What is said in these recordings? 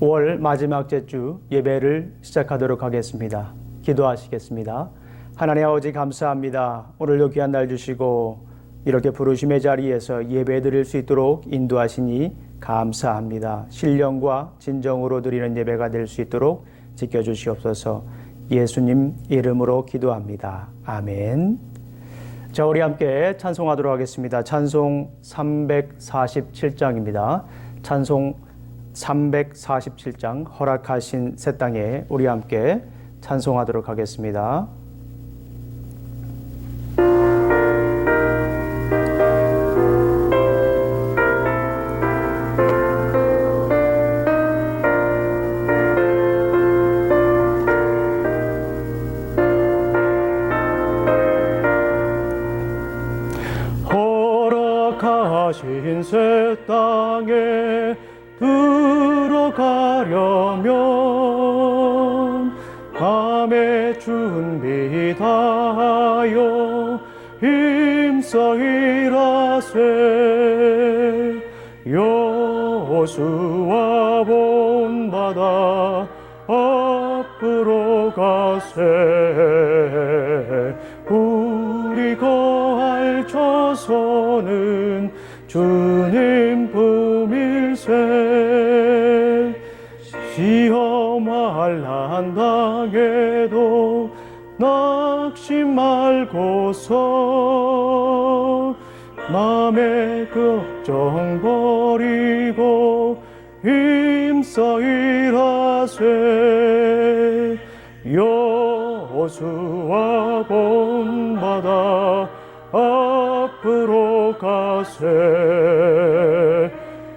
5월 마지막 주 예배를 시작하도록 하겠습니다. 기도하시겠습니다. 하나님 아버지 감사합니다. 오늘도 귀한 날 주시고 이렇게 부르심의 자리에서 예배 드릴 수 있도록 인도하시니 감사합니다. 신령과 진정으로 드리는 예배가 될 수 있도록 지켜주시옵소서. 예수님 이름으로 기도합니다. 아멘. 자, 우리 함께 찬송하도록 하겠습니다. 찬송 347장입니다. 찬송 347장 허락하신 새 땅에 우리 함께 찬송하도록 하겠습니다. 허락하신 새 땅에 들어가려면 밤에 준비 다하여 힘써 일하세. 여호수아 본바다 앞으로 가세. 우리 거할 조선은 주님 품일세. 시험할 난 당해도 낙심 말고서 맘의 걱정 버리고 힘써 일하세. 여호수아 본바다 앞으로 가세.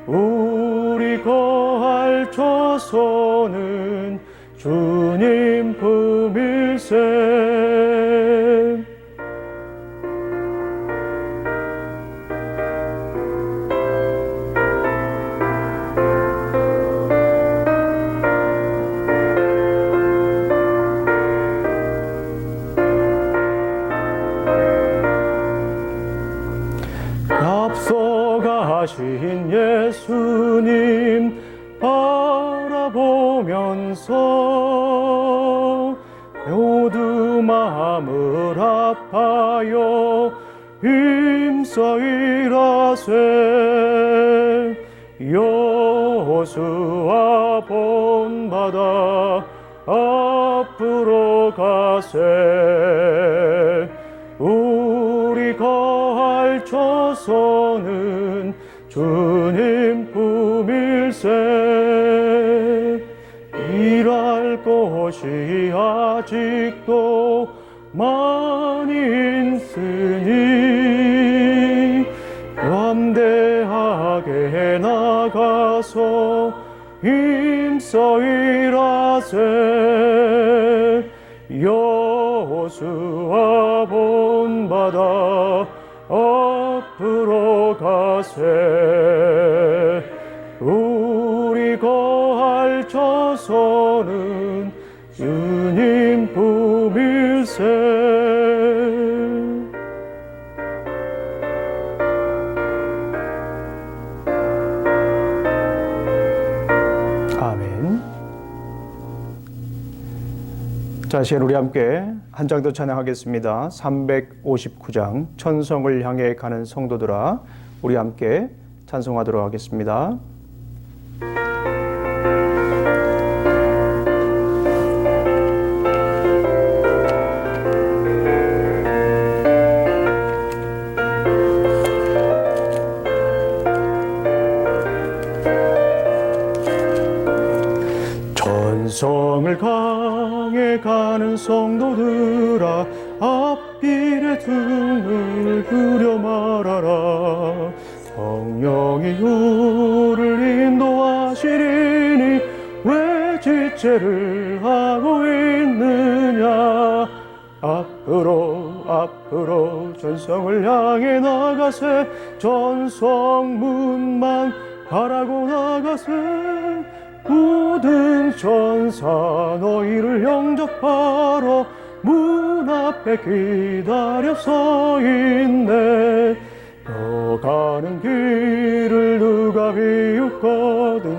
우리 거할 조선은 주님 품일세. 앞서가신 예수님 바라보면서 모두 마음을 아파요 힘써 일하세. 여호수아 본바다 앞으로 가세. 우리 거할 조선은 주님 품일세. 일할 곳이 아직도 많이 있으니 담대하게 나가서 힘써 일하세. 여호수아 본바다 앞으로 가세. 우리 거할 조선은 주님 품일세. 아멘. 자, 시간 우리 함께 한 장 더 찬양하겠습니다. 359장 천성을 향해 가는 성도들아 우리 함께 찬송하도록 하겠습니다. 천성을 향해 가는 성도들아 앞길에 등을 그려 말하라. 성령이 우리를 인도하시리니 왜 지체를 하고 있느냐. 앞으로 전성을 향해 나가세. 전성문만 바라고 나가세. 모든 천사 너희를 영접하러 문 앞에 기다려 서 있네. 너 가는 길을 누가 비웃거든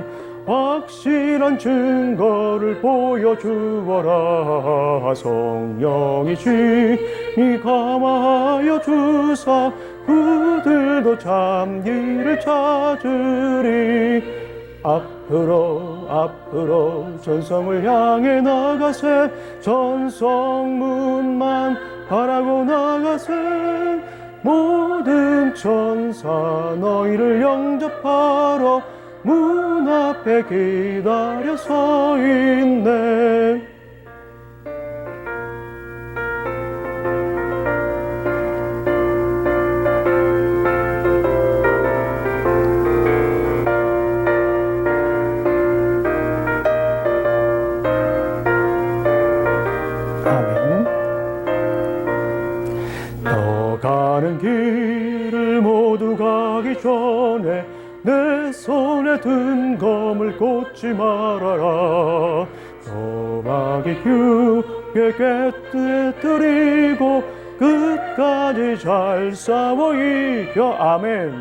확실한 증거를 보여주어라. 성령이 진히 감화하여 주사 그들도 참 길을 찾으리. 앞으로 전성을 향해 나가세. 전성문만 바라고 나가세. 모든 천사 너희를 영접하러 문 앞에 기다려 서 있네. 아멘. 너 가는 길을 모두 가기 전에 내 손에 든 검을 꽂지 말아라. 도박이 규에 깨뜨리고 끝까지 잘 싸워 이겨. 아멘.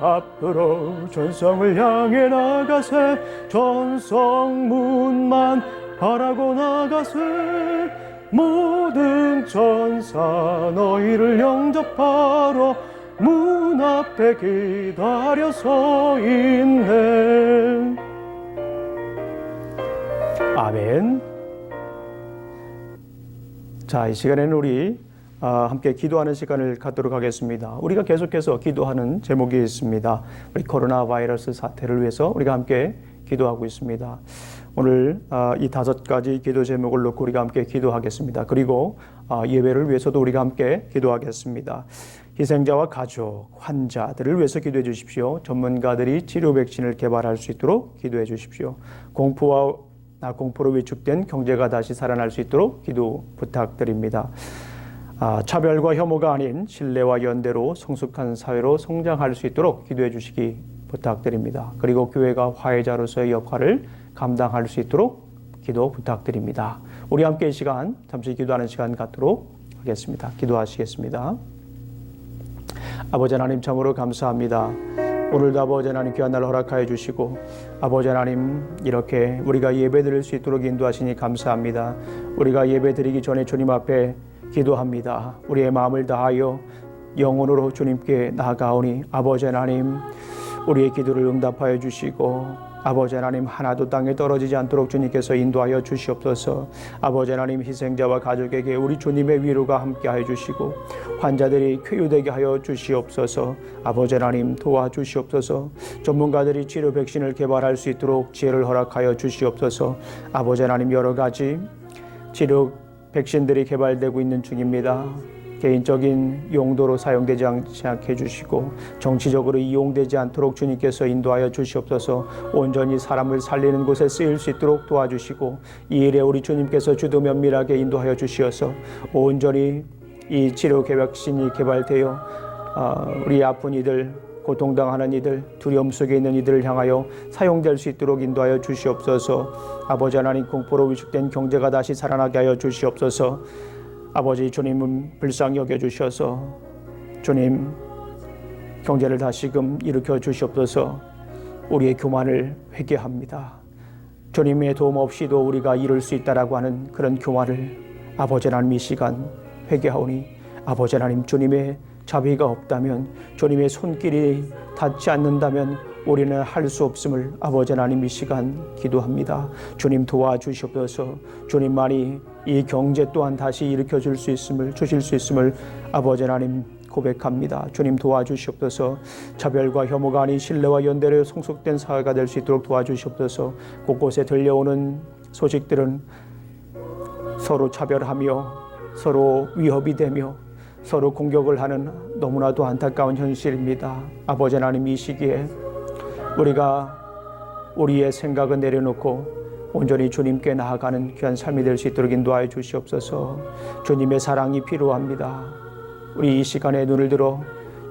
앞으로 전성을 향해 나가세. 전성문만 바라고 나가세. 모든 천사 너희를 영접하러 문 앞에 기다려 서 있네. 아멘. 자, 이 시간에는 우리 함께 기도하는 시간을 갖도록 하겠습니다. 우리가 계속해서 기도하는 제목이 있습니다. 우리 코로나 바이러스 사태를 위해서 우리가 함께 기도하고 있습니다. 오늘 이 5가지 기도 제목을 놓고 우리가 함께 기도하겠습니다. 그리고 예배를 위해서도 우리가 함께 기도하겠습니다. 희생자와 가족, 환자들을 위해서 기도해 주십시오. 전문가들이 치료 백신을 개발할 수 있도록 기도해 주십시오. 공포로 위축된 경제가 다시 살아날 수 있도록 기도 부탁드립니다. 차별과 혐오가 아닌 신뢰와 연대로 성숙한 사회로 성장할 수 있도록 기도해 주시기 부탁드립니다. 그리고 교회가 화해자로서의 역할을 감당할 수 있도록 기도 부탁드립니다. 우리 함께 이 시간 잠시 기도하는 시간 갖도록 하겠습니다. 기도하시겠습니다. 아버지 하나님 참으로 감사합니다. 오늘도 아버지 하나님 귀한 날 허락하여 주시고 아버지 하나님 이렇게 우리가 예배 드릴 수 있도록 인도하시니 감사합니다. 우리가 예배 드리기 전에 주님 앞에 기도합니다. 우리의 마음을 다하여 영혼으로 주님께 나아가오니 아버지 하나님 우리의 기도를 응답하여 주시고 아버지 하나님 하나도 땅에 떨어지지 않도록 주님께서 인도하여 주시옵소서. 아버지 하나님 희생자와 가족에게 우리 주님의 위로가 함께하여 주시고 환자들이 쾌유되게 하여 주시옵소서. 아버지 하나님 도와주시옵소서. 전문가들이 치료 백신을 개발할 수 있도록 지혜를 허락하여 주시옵소서. 아버지 하나님 여러 가지 치료 백신들이 개발되고 있는 중입니다. 개인적인 용도로 사용되지 않게 해주시고 정치적으로 이용되지 않도록 주님께서 인도하여 주시옵소서. 온전히 사람을 살리는 곳에 쓰일 수 있도록 도와주시고 이 일에 우리 주님께서 주도 면밀하게 인도하여 주시어서 온전히 이 치료 백신이 개발되어 우리 아픈 이들, 고통당하는 이들, 두려움 속에 있는 이들을 향하여 사용될 수 있도록 인도하여 주시옵소서. 아버지 하나님 공포로 위축된 경제가 다시 살아나게 하여 주시옵소서. 아버지 주님은 불쌍히 여겨주셔서 주님 경제를 다시금 일으켜 주시옵소서. 우리의 교만을 회개합니다. 주님의 도움 없이도 우리가 이룰 수 있다라고 하는 그런 교만을 아버지 하나님 이 시간 회개하오니 아버지 하나님 주님의 자비가 없다면 주님의 손길이 닿지 않는다면 우리는 할 수 없음을 아버지 하나님 이 시간 기도합니다. 주님 도와주시옵소서. 주님만이 이 경제 또한 다시 일으켜 주실 수 있음을 아버지 하나님 고백합니다. 주님 도와주시옵소서. 차별과 혐오가 아닌 신뢰와 연대로 성숙된 사회가 될 수 있도록 도와주시옵소서. 곳곳에 들려오는 소식들은 서로 차별하며 서로 위협이 되며 서로 공격을 하는 너무나도 안타까운 현실입니다. 아버지 하나님 이 시기에 우리가 우리의 생각을 내려놓고 온전히 주님께 나아가는 귀한 삶이 될 수 있도록 인도하여 주시옵소서. 주님의 사랑이 필요합니다. 우리 이 시간에 눈을 들어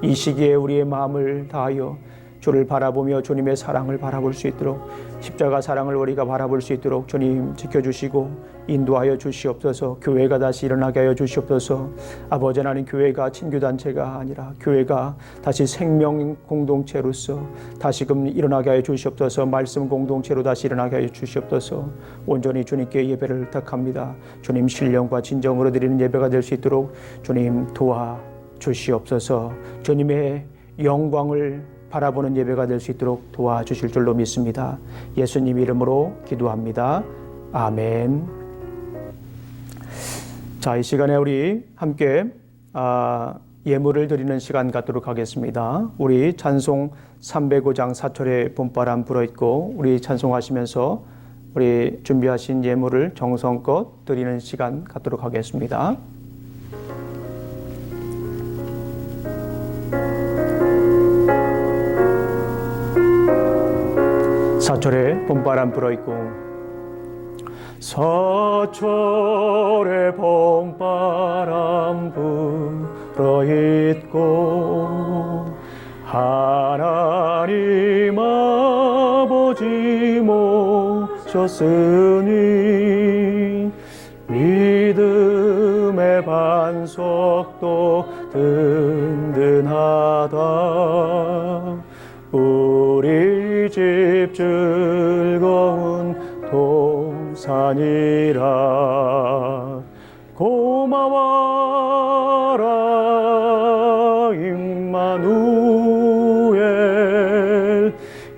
이 시기에 우리의 마음을 다하여 주를 바라보며 주님의 사랑을 바라볼 수 있도록, 십자가 사랑을 우리가 바라볼 수 있도록 주님 지켜주시고 인도하여 주시옵소서. 교회가 다시 일어나게 하여 주시옵소서. 아버지 하나님, 교회가 친교단체가 아니라 교회가 다시 생명 공동체로서 다시금 일어나게 하여 주시옵소서. 말씀 공동체로 다시 일어나게 하여 주시옵소서. 온전히 주님께 예배를 부탁합니다. 주님 신령과 진정으로 드리는 예배가 될 수 있도록 주님 도와주시옵소서. 주님의 영광을 바라보는 예배가 될 수 있도록 도와주실 줄로 믿습니다. 예수님 이름으로 기도합니다. 아멘. 자, 이 시간에 우리 함께 예물을 드리는 시간 갖도록 하겠습니다. 우리 찬송 305장 4절에 봄바람 불어있고, 우리 찬송하시면서 우리 준비하신 예물을 정성껏 드리는 시간 갖도록 하겠습니다. 4절에 봄바람 불어있고, 사철에 봄바람 불어있고 하나님 아버지 모셨으니 믿음의 반석도 든든하다. 우리 집 즐거운 동산이라. 고마워라 임마누엘,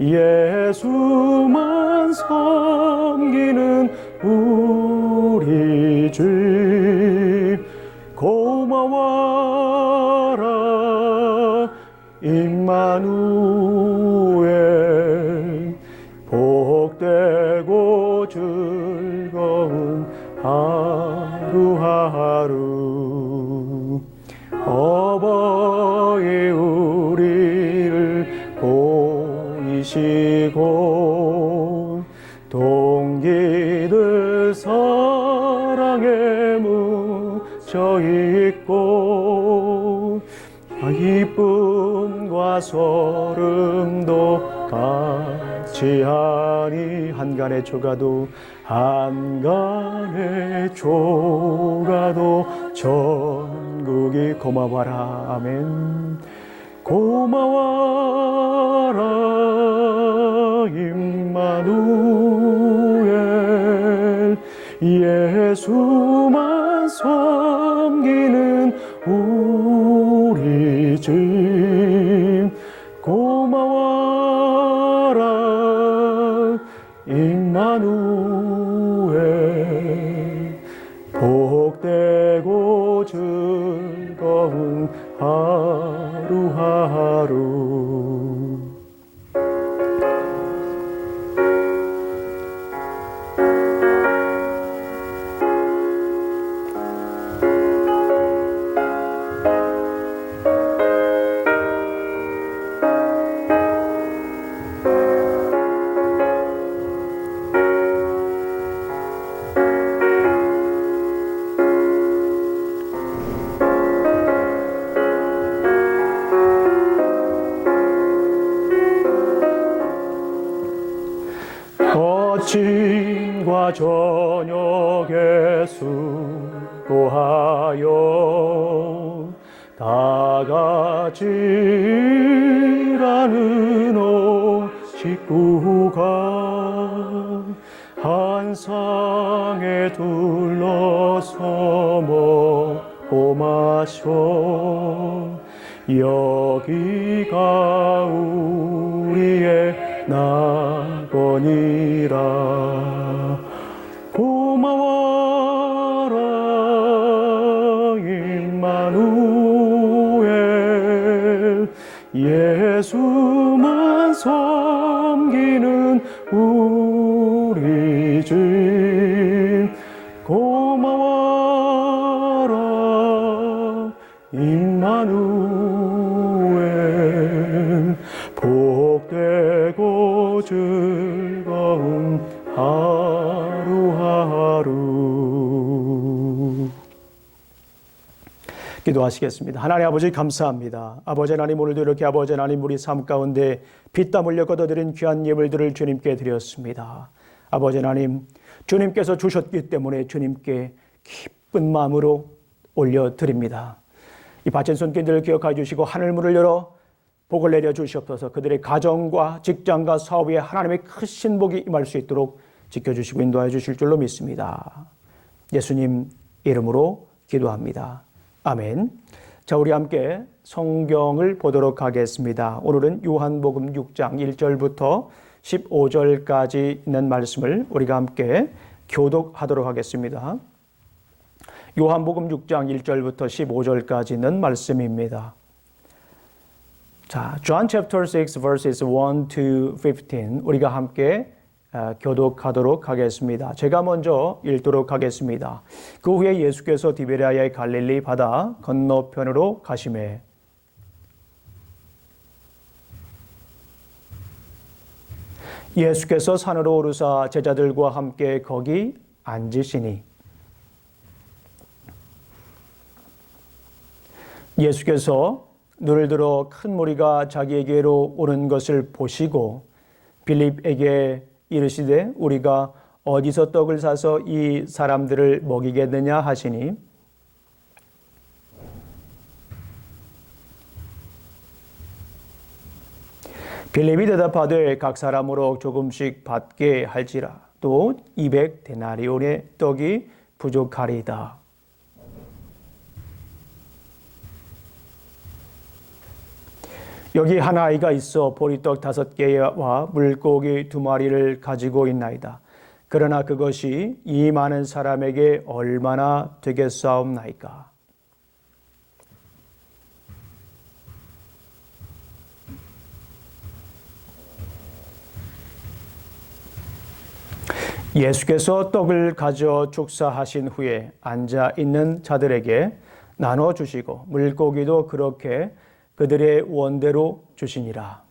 예수만 섬기는 우리 주. 고마워라 임마누엘, 복되고 즐거운 하루하루. 어버이 우리를 보이시고 동기들 사랑에 묻혀있고 기쁨과 소름도 같이 하니. 한간의 조가도 한간의 조가도 전국이 고마워라. 아멘. 고마워라 임마누엘, 예수만 섬기는 우리 집. 고마워라 임마누엘, 복되고 즐거운 하루하루. 아침과 저녁에 수고하여 다같이 일하는 식구가 한 상에 둘러서 먹고 마셔. 여기가 우리의 낙원이라. 고마워라 임마누엘, 예수만 섬기는 우리 집. 고마워라 임마누엘, 복되고 즐거운 하루하루. 기도하시겠습니다. 하나님 아버지 감사합니다. 아버지 하나님 오늘도 이렇게 아버지 하나님 우리 삶 가운데 피땀 흘려 거둬들인 귀한 예물들을 주님께 드렸습니다. 아버지 하나님 주님께서 주셨기 때문에 주님께 기쁜 마음으로 올려드립니다. 이 바친 손길들을 기억하여 주시고 하늘문을 열어 복을 내려 주시옵소서. 그들의 가정과 직장과 사업 위에 하나님의 크신 복이 임할 수 있도록 지켜주시고 인도하여 주실 줄로 믿습니다. 예수님 이름으로 기도합니다. 아멘. 자, 우리 함께 성경을 보도록 하겠습니다. 오늘은 요한복음 6장 1절부터 15절까지 있는 말씀을 우리가 함께 교독하도록 하겠습니다. 요한복음 6장 1절부터 15절까지 있는 말씀입니다. 자, John chapter 6 verses 1 to 15 우리가 함께 교독하도록 하겠습니다. 제가 먼저 읽도록 하겠습니다. 그 후에 예수께서 디베랴의 갈릴리 바다 건너편으로 가시매 예수께서 산으로 오르사 제자들과 함께 거기 앉으시니 예수께서 눈을 들어 큰 무리가 자기에게로 오는 것을 보시고 빌립에게 이르시되 우리가 어디서 떡을 사서 이 사람들을 먹이겠느냐 하시니 빌립이 대답하되 각 사람으로 조금씩 받게 할지라 또 200데나리온의 떡이 부족하리이다. 여기 한 아이가 있어 보리떡 5개와 물고기 2마리를 가지고 있나이다. 그러나 그것이 이 많은 사람에게 얼마나 되겠사옵나이까. 예수께서 떡을 가져 축사하신 후에 앉아 있는 자들에게 나눠 주시고 물고기도 그렇게 그들의 원대로 주시니라.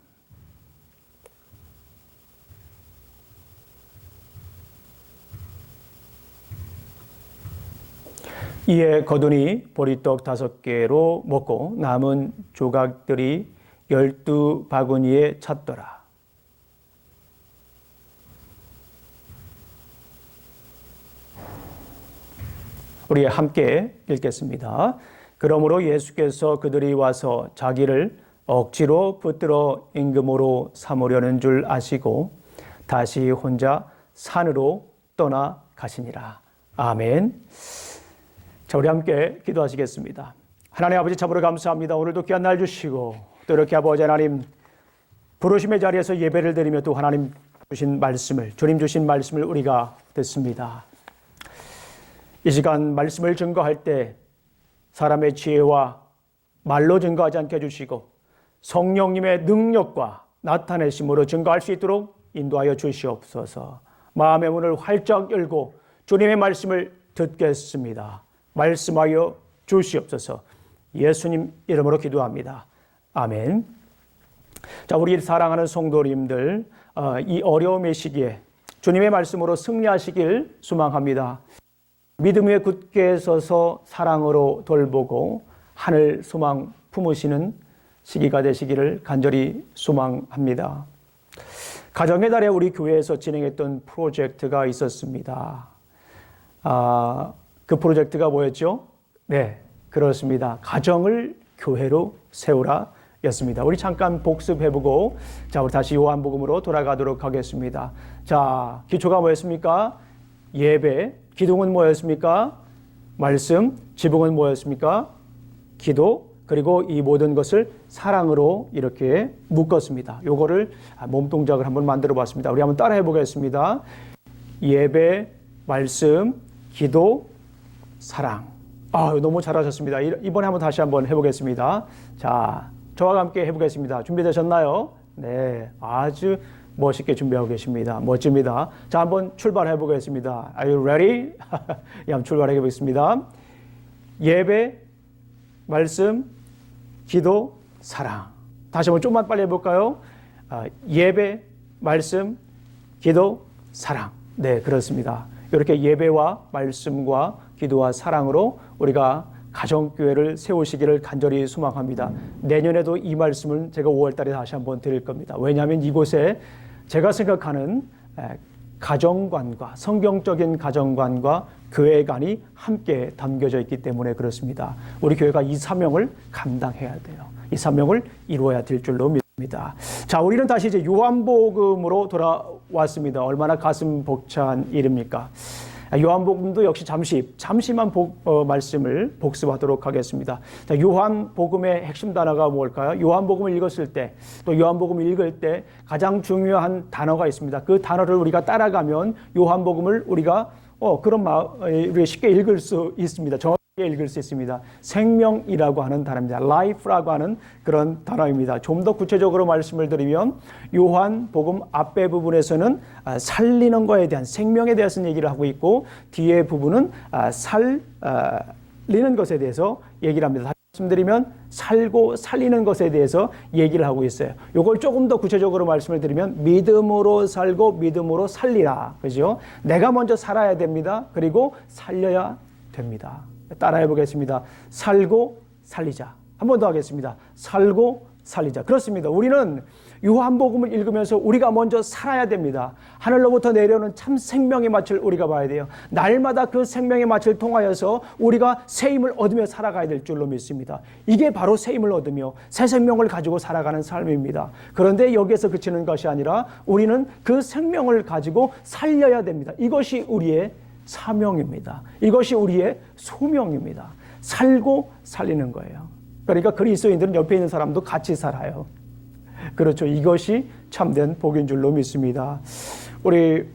이에 거두니 보리떡 5개로 먹고 남은 조각들이 12바구니에 찼더라. 우리 함께 읽겠습니다. 그러므로 예수께서 그들이 와서 자기를 억지로 붙들어 임금으로 삼으려는 줄 아시고 다시 혼자 산으로 떠나 가시니라. 아멘. 자, 우리 함께 기도하시겠습니다. 하나님 아버지 참으로 감사합니다. 오늘도 귀한 날 주시고 또 이렇게 아버지 하나님 부르심의 자리에서 예배를 드리며 또 하나님 주신 말씀을 주님 주신 말씀을 우리가 듣습니다. 이 시간 말씀을 증거할 때 사람의 지혜와 말로 증거하지 않게 해주시고 성령님의 능력과 나타내심으로 증거할 수 있도록 인도하여 주시옵소서. 마음의 문을 활짝 열고 주님의 말씀을 듣겠습니다. 말씀하여 주시옵소서. 예수님 이름으로 기도합니다. 아멘. 자, 우리 사랑하는 성도님들, 이 어려움의 시기에 주님의 말씀으로 승리하시길 소망합니다. 믿음 위에 굳게 서서 사랑으로 돌보고 하늘 소망 품으시는 시기가 되시기를 간절히 소망합니다. 가정의 달에 우리 교회에서 진행했던 프로젝트가 있었습니다. 그 프로젝트가 뭐였죠? 네, 그렇습니다. 가정을 교회로 세우라 였습니다. 우리 잠깐 복습해보고 자, 우리 다시 요한복음으로 돌아가도록 하겠습니다. 자, 기초가 뭐였습니까? 예배. 기둥은 뭐였습니까? 말씀. 지붕은 뭐였습니까? 기도. 그리고 이 모든 것을 사랑으로 이렇게 묶었습니다. 요거를 몸동작을 한번 만들어 봤습니다. 우리 한번 따라해 보겠습니다. 예배, 말씀, 기도, 사랑. 너무 잘하셨습니다. 이번에 한번 다시 한번 해보겠습니다. 자, 저와 함께 해보겠습니다. 준비되셨나요? 네, 아주 멋있게 준비하고 계십니다. 멋집니다. 자, 한번 출발해 보겠습니다. Are you ready? 한번 출발해 보겠습니다. 예배, 말씀, 기도, 사랑. 다시 한번 좀만 빨리 해볼까요? 예배, 말씀, 기도, 사랑. 네, 그렇습니다. 이렇게 예배와 말씀과 기도와 사랑으로 우리가 가정교회를 세우시기를 간절히 소망합니다. 내년에도 이 말씀을 제가 5월 달에 다시 한번 드릴 겁니다. 왜냐하면 이곳에 제가 생각하는 가정관과 성경적인 가정관과 교회관이 함께 담겨져 있기 때문에 그렇습니다. 우리 교회가 이 사명을 감당해야 돼요. 이 사명을 이루어야 될 줄로 믿습니다. 자, 우리는 다시 이제 요한복음으로 돌아왔습니다. 얼마나 가슴 벅찬 일입니까? 요한복음도 역시 잠시만 말씀을 복습하도록 하겠습니다. 자, 요한복음의 핵심 단어가 뭘까요? 요한복음을 읽었을 때, 또 요한복음을 읽을 때 가장 중요한 단어가 있습니다. 그 단어를 우리가 따라가면 요한복음을 우리가 우리가 쉽게 읽을 수 있습니다. 정확하게 읽을 수 있습니다. 생명이라고 하는 단어입니다. life라고 하는 그런 단어입니다. 좀 더 구체적으로 말씀을 드리면 요한복음 앞에 부분에서는 살리는 거에 대한 생명에 대해서 얘기를 하고 있고 뒤에 부분은 살리는 것에 대해서 얘기를 합니다. 다시 말씀드리면 살고 살리는 것에 대해서 얘기를 하고 있어요. 이걸 조금 더 구체적으로 말씀을 드리면 믿음으로 살고 믿음으로 살리라. 그죠? 내가 먼저 살아야 됩니다. 그리고 살려야 됩니다. 따라해 보겠습니다. 살고 살리자. 한 번 더 하겠습니다. 살고 살리자. 그렇습니다. 우리는 요한복음을 읽으면서 우리가 먼저 살아야 됩니다. 하늘로부터 내려오는 참 생명의 맛을 우리가 봐야 돼요. 날마다 그 생명의 맛을 통하여서 우리가 새 힘을 얻으며 살아가야 될 줄로 믿습니다. 이게 바로 새 힘을 얻으며 새 생명을 가지고 살아가는 삶입니다. 그런데 여기에서 그치는 것이 아니라 우리는 그 생명을 가지고 살려야 됩니다. 이것이 우리의 사명입니다. 이것이 우리의 소명입니다. 살고 살리는 거예요. 그러니까 그리스도인들은 옆에 있는 사람도 같이 살아요. 그렇죠. 이것이 참된 복인 줄로 믿습니다. 우리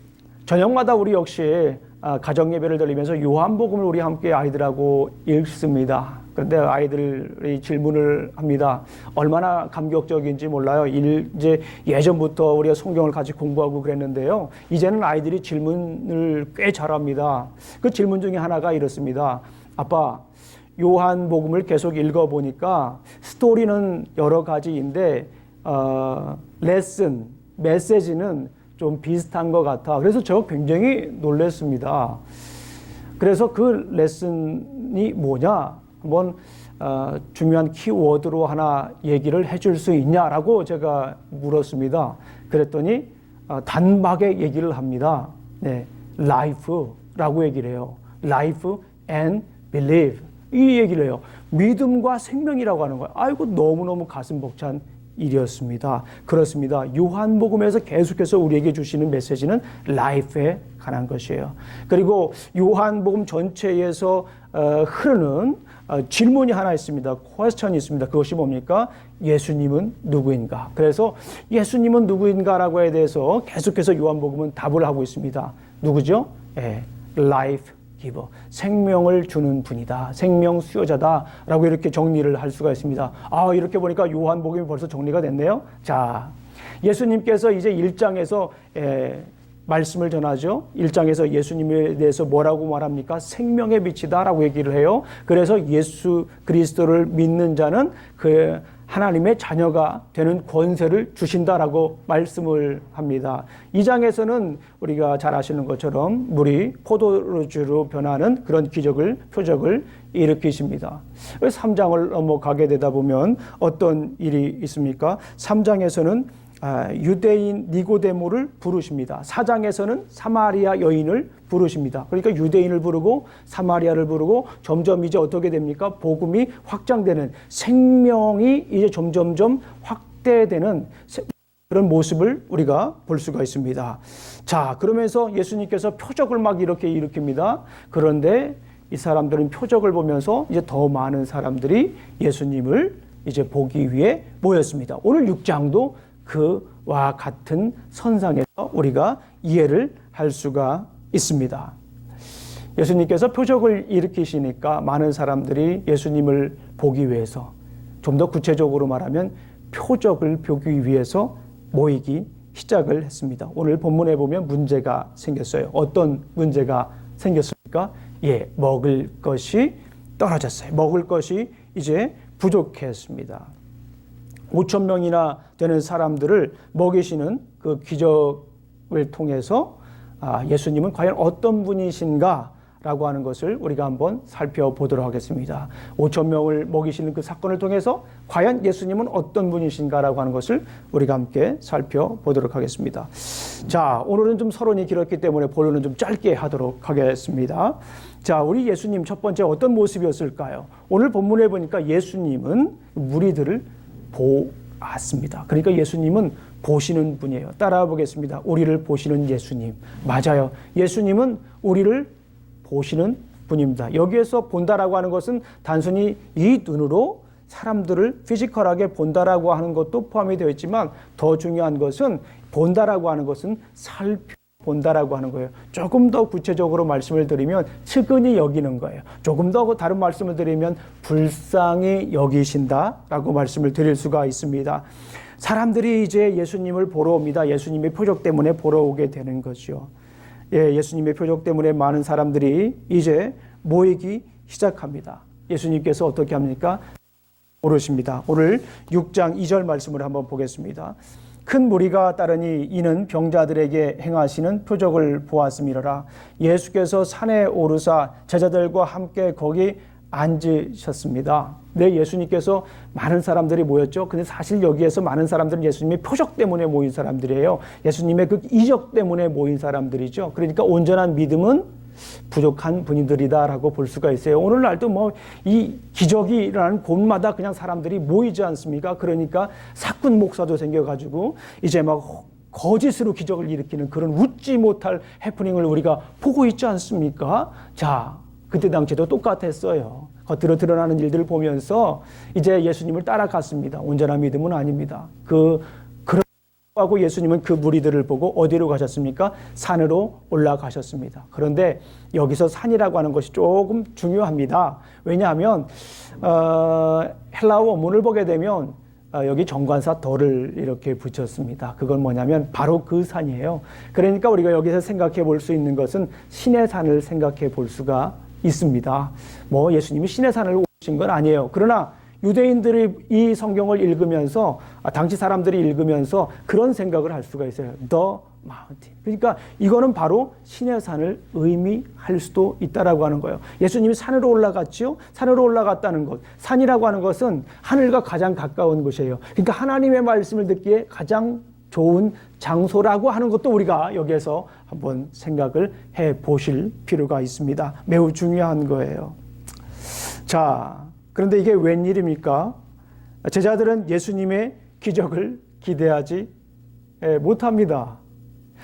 저녁마다 우리 역시 가정 예배를 드리면서 요한복음을 우리 함께 아이들하고 읽습니다. 그런데 아이들이 질문을 합니다. 얼마나 감격적인지 몰라요. 이제 예전부터 우리가 성경을 같이 공부하고 그랬는데요. 이제는 아이들이 질문을 꽤 잘합니다. 그 질문 중에 하나가 이렇습니다. 아빠, 요한복음을 계속 읽어보니까 스토리는 여러 가지인데 메시지는 좀 비슷한 것 같아. 그래서 저 굉장히 놀랐습니다. 그래서 그 레슨이 뭐냐? 한번 중요한 키워드로 하나 얘기를 해줄 수 있냐라고 제가 물었습니다. 그랬더니 단박에 얘기를 합니다. 네, life라고 얘기를 해요. life and believe. 이 얘기를 해요. 믿음과 생명이라고 하는 거예요. 아이고, 너무너무 가슴 벅찬 일이었습니다. 그렇습니다. 요한복음에서 계속해서 우리에게 주시는 메시지는 라이프에 관한 것이에요. 그리고 요한복음 전체에서 흐르는 질문이 하나 있습니다. 퀘스천이 있습니다. 그것이 뭡니까? 예수님은 누구인가? 그래서 예수님은 누구인가라고 에 대해서 계속해서 요한복음은 답을 하고 있습니다. 누구죠? 라이프 기버, 생명을 주는 분이다. 생명 수요자다. 라고 이렇게 정리를 할 수가 있습니다. 이렇게 보니까 요한복음이 벌써 정리가 됐네요. 자, 예수님께서 이제 1장에서 말씀을 전하죠. 1장에서 예수님에 대해서 뭐라고 말합니까? 생명의 빛이다 라고 얘기를 해요. 그래서 예수 그리스도를 믿는 자는 그 하나님의 자녀가 되는 권세를 주신다라고 말씀을 합니다. 2장에서는 우리가 잘 아시는 것처럼 물이 포도주로 변하는 그런 표적을 일으키십니다. 3장을 넘어가게 되다 보면 어떤 일이 있습니까? 3장에서는 유대인 니고데모를 부르십니다. 4장에서는 사마리아 여인을 부르십니다. 그러니까 유대인을 부르고 사마리아를 부르고 점점 이제 어떻게 됩니까? 복음이 확장되는, 생명이 이제 점점점 확대되는 그런 모습을 우리가 볼 수가 있습니다. 자, 그러면서 예수님께서 표적을 막 이렇게 일으킵니다. 그런데 이 사람들은 표적을 보면서 이제 더 많은 사람들이 예수님을 이제 보기 위해 모였습니다. 오늘 6장도 그와 같은 선상에서 우리가 이해를 할 수가 있습니다. 예수님께서 표적을 일으키시니까 많은 사람들이 예수님을 보기 위해서, 좀 더 구체적으로 말하면 표적을 보기 위해서 모이기 시작을 했습니다. 오늘 본문에 보면 문제가 생겼어요. 어떤 문제가 생겼습니까? 먹을 것이 떨어졌어요. 먹을 것이 이제 부족했습니다. 5,000명이나 되는 사람들을 먹이시는 그 기적을 통해서 예수님은 과연 어떤 분이신가 라고 하는 것을 우리가 한번 살펴보도록 하겠습니다. 5천 명을 먹이시는 그 사건을 통해서 과연 예수님은 어떤 분이신가라고 하는 것을 우리가 함께 살펴보도록 하겠습니다. 자, 오늘은 좀 서론이 길었기 때문에 본론은 좀 짧게 하도록 하겠습니다. 자, 우리 예수님 첫 번째 어떤 모습이었을까요? 오늘 본문에 보니까 예수님은 무리들을 보았습니다. 그러니까 예수님은 보시는 분이에요. 따라와 보겠습니다. 우리를 보시는 예수님. 맞아요. 예수님은 우리를 보시는 분입니다. 여기에서 본다라고 하는 것은 단순히 이 눈으로 사람들을 피지컬하게 본다라고 하는 것도 포함이 되어 있지만 더 중요한 것은 본다라고 하는 것은 살펴본다라고 하는 거예요. 조금 더 구체적으로 말씀을 드리면 측은히 여기는 거예요. 조금 더 다른 말씀을 드리면 불쌍히 여기신다라고 말씀을 드릴 수가 있습니다. 사람들이 이제 예수님을 보러 옵니다. 예수님의 표적 때문에 보러 오게 되는 거죠. 예수님의 표적 때문에 많은 사람들이 이제 모이기 시작합니다. 예수님께서 어떻게 합니까? 오르십니다. 오늘 6장 2절 말씀을 한번 보겠습니다. 큰 무리가 따르니 이는 병자들에게 행하시는 표적을 보았음이로라. 예수께서 산에 오르사 제자들과 함께 거기 앉으셨습니다. 네, 예수님께서 많은 사람들이 모였죠. 근데 사실 여기에서 많은 사람들은 예수님의 표적 때문에 모인 사람들이에요. 예수님의 그 이적 때문에 모인 사람들이죠. 그러니까 온전한 믿음은 부족한 분들이다라고 볼 수가 있어요. 오늘날도 뭐 이 기적이 일어나는 곳마다 그냥 사람들이 모이지 않습니까? 그러니까 사꾼 목사도 생겨가지고 이제 막 거짓으로 기적을 일으키는 그런 웃지 못할 해프닝을 우리가 보고 있지 않습니까? 자, 그때 당시에도 똑같았어요. 겉으로 드러나는 일들을 보면서 이제 예수님을 따라갔습니다. 온전한 믿음은 아닙니다. 그러고 예수님은 그 무리들을 보고 어디로 가셨습니까? 산으로 올라가셨습니다. 그런데 여기서 산이라고 하는 것이 조금 중요합니다. 왜냐하면 헬라어 원문을 보게 되면 여기 정관사 덜을 이렇게 붙였습니다. 그건 뭐냐면 바로 그 산이에요. 그러니까 우리가 여기서 생각해 볼 수 있는 것은 신의 산을 생각해 볼 수가 있습니다. 뭐 예수님이 신의 산을 오신 건 아니에요. 그러나 유대인들이 이 성경을 읽으면서 당시 사람들이 읽으면서 그런 생각을 할 수가 있어요. The mountain. 그러니까 이거는 바로 신의 산을 의미할 수도 있다라고 하는 거예요. 예수님이 산으로 올라갔죠. 산으로 올라갔다는 것. 산이라고 하는 것은 하늘과 가장 가까운 곳이에요. 그러니까 하나님의 말씀을 듣기에 가장 좋은 장소라고 하는 것도 우리가 여기에서 한번 생각을 해 보실 필요가 있습니다. 매우 중요한 거예요. 자, 그런데 이게 웬일입니까? 제자들은 예수님의 기적을 기대하지 못합니다.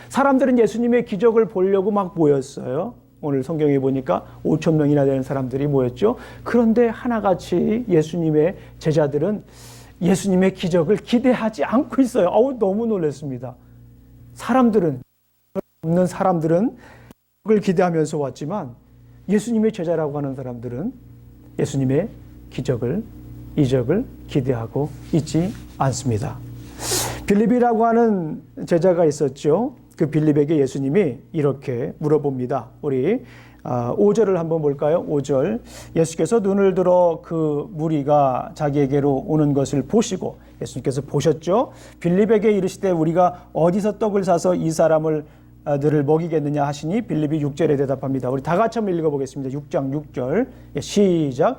사람들은 예수님의 기적을 보려고 막 모였어요. 오늘 성경에 보니까 5천 명이나 되는 사람들이 모였죠. 그런데 하나같이 예수님의 제자들은 예수님의 기적을 기대하지 않고 있어요. 너무 놀랐습니다. 없는 사람들은 그걸 기대하면서 왔지만 예수님의 제자라고 하는 사람들은 예수님의 기적을, 이적을 기대하고 있지 않습니다. 빌립이라고 하는 제자가 있었죠. 그 빌립에게 예수님이 이렇게 물어봅니다. 우리 5절을 한번 볼까요? 5절. 예수께서 눈을 들어 그 무리가 자기에게로 오는 것을 보시고, 예수님께서 보셨죠? 빌립에게 이르시되 우리가 어디서 떡을 사서 이 사람을 들을 먹이겠느냐 하시니 빌립이 6절에 대답합니다. 우리 다 같이 한번 읽어보겠습니다. 6장 6절 시작.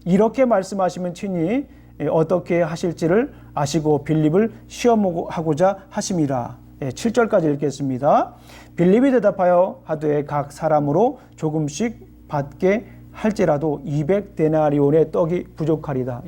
이렇게 말씀하시면 친히 어떻게 하실지를 아시고 빌립을 시험하고자 하심이라. 7절까지 읽겠습니다. 빌립이 대답하여 하되 각 사람으로 조금씩 받게 할지라도 200데나리온의 떡이 부족하리다.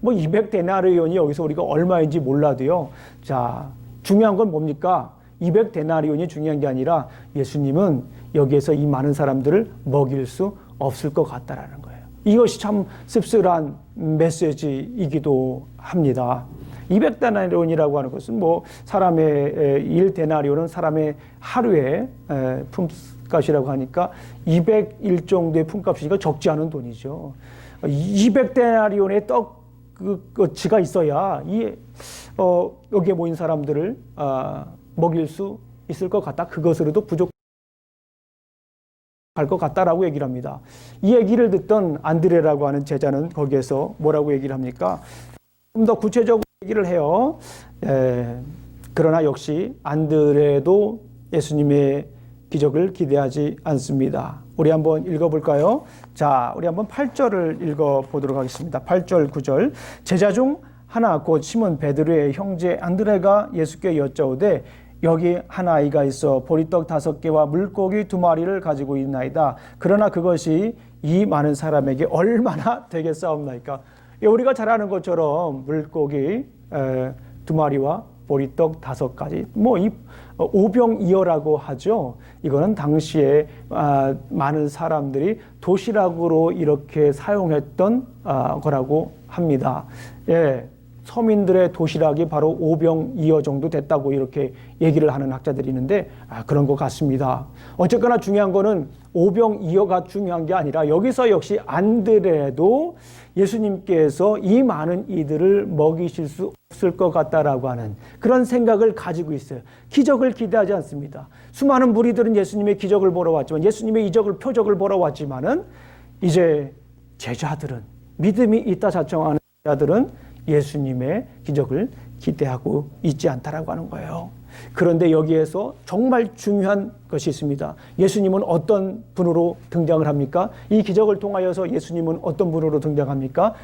뭐 200데나리온이 여기서 우리가 얼마인지 몰라도요. 자, 중요한 건 뭡니까? 200데나리온이 중요한 게 아니라 예수님은 여기에서 이 많은 사람들을 먹일 수 없을 것 같다라는 거예요. 이것이 참 씁쓸한 메시지이기도 합니다. 200데나리온이라고 하는 것은 뭐 사람의 1데나리온은 사람의 하루의 품값이라고 하니까 200일 정도의 품값이니까 적지 않은 돈이죠. 200데나리온의 떡그치가 있어야 여기에 모인 사람들을 먹일 수 있을 것 같다. 그것으로도 부족할 것 같다라고 얘기를 합니다. 이 얘기를 듣던 안드레라고 하는 제자는 거기에서 뭐라고 얘기를 합니까? 좀 더 구체적으로 얘기를 해요. 그러나 역시 안드레도 예수님의 기적을 기대하지 않습니다. 우리 한번 읽어볼까요? 자, 우리 한번 8절을 읽어보도록 하겠습니다. 8절, 9절. 제자 중 하나 곧 시몬 베드로의 형제 안드레가 예수께 여짜오되 여기 한 아이가 있어 보리떡 5개와 물고기 2마리를 가지고 있나이다. 그러나 그것이 이 많은 사람에게 얼마나 되겠사옵나이까. 우리가 잘 아는 것처럼 물고기 2마리와 보리떡 5가지, 이 오병이어라고 하죠. 이거는 당시에 많은 사람들이 도시락으로 이렇게 사용했던 거라고 합니다. 예, 서민들의 도시락이 바로 오병이어 정도 됐다고 이렇게 얘기를 하는 학자들이 있는데 그런 것 같습니다. 어쨌거나 중요한 거는 오병이어가 중요한 게 아니라 여기서 역시 안드레도 예수님께서 이 많은 이들을 먹이실 수 없을 것 같다라고 하는 그런 생각을 가지고 있어요. 기적을 기대하지 않습니다. 수많은 무리들은 예수님의 기적을 보러 왔지만, 예수님의 이적을 표적을 보러 왔지만은 이제 제자들은, 믿음이 있다 자청하는 자들은 예수님의 기적을 기대하고 있지 않다라고 하는 거예요. 그런데 여기에서 정말 중요한 것이 있습니다. 예수님은 어떤 분으로 등장을 합니까? 이 기적을 통하여서 예수님은 어떤 분으로 등장합니까?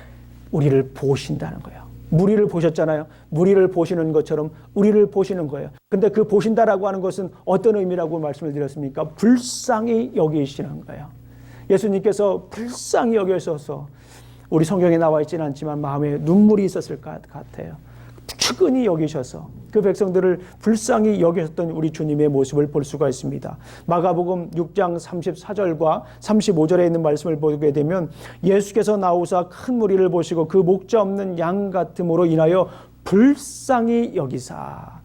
우리를 보신다는 거예요. 무리를 보셨잖아요. 무리를 보시는 것처럼 우리를 보시는 거예요. 근데 그 보신다라고 하는 것은 어떤 의미라고 말씀을 드렸습니까? 불쌍히 여기시는 거예요. 예수님께서 불쌍히 여기셔서, 우리 성경에 나와 있지는 않지만 마음에 눈물이 있었을 것 같아요. 측은히 여기셔서 그 백성들을 불쌍히 여기셨던 우리 주님의 모습을 볼 수가 있습니다. 마가복음 6장 34절과 35절에 있는 말씀을 보게 되면 예수께서 나오사 큰 무리를 보시고 그 목자 없는 양 같음으로 인하여 불쌍히 여기사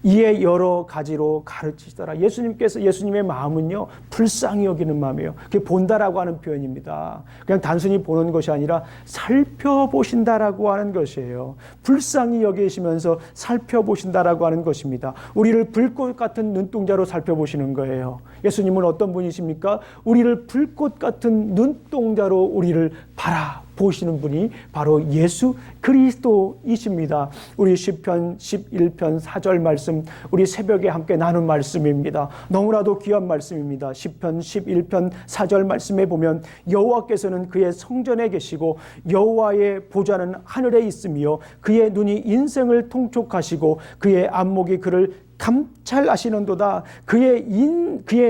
이에 여러 가지로 가르치시더라. 예수님의 마음은요, 불쌍히 여기는 마음이에요. 그게 본다라고 하는 표현입니다. 그냥 단순히 보는 것이 아니라 살펴보신다라고 하는 것이에요. 불쌍히 여기시면서 살펴보신다라고 하는 것입니다. 우리를 불꽃 같은 눈동자로 살펴보시는 거예요. 예수님은 어떤 분이십니까? 우리를 불꽃 같은 눈동자로 우리를 바라보시는 분이 바로 예수 그리스도이십니다. 우리 시편 11편 4절 말씀, 우리 새벽에 함께 나눈 말씀입니다. 너무나도 귀한 말씀입니다. 시편 11편 4절 말씀에 보면 여호와께서는 그의 성전에 계시고 여호와의 보좌는 하늘에 있으며 그의 눈이 인생을 통촉하시고 그의 안목이 그를 감찰하시는도다. 그의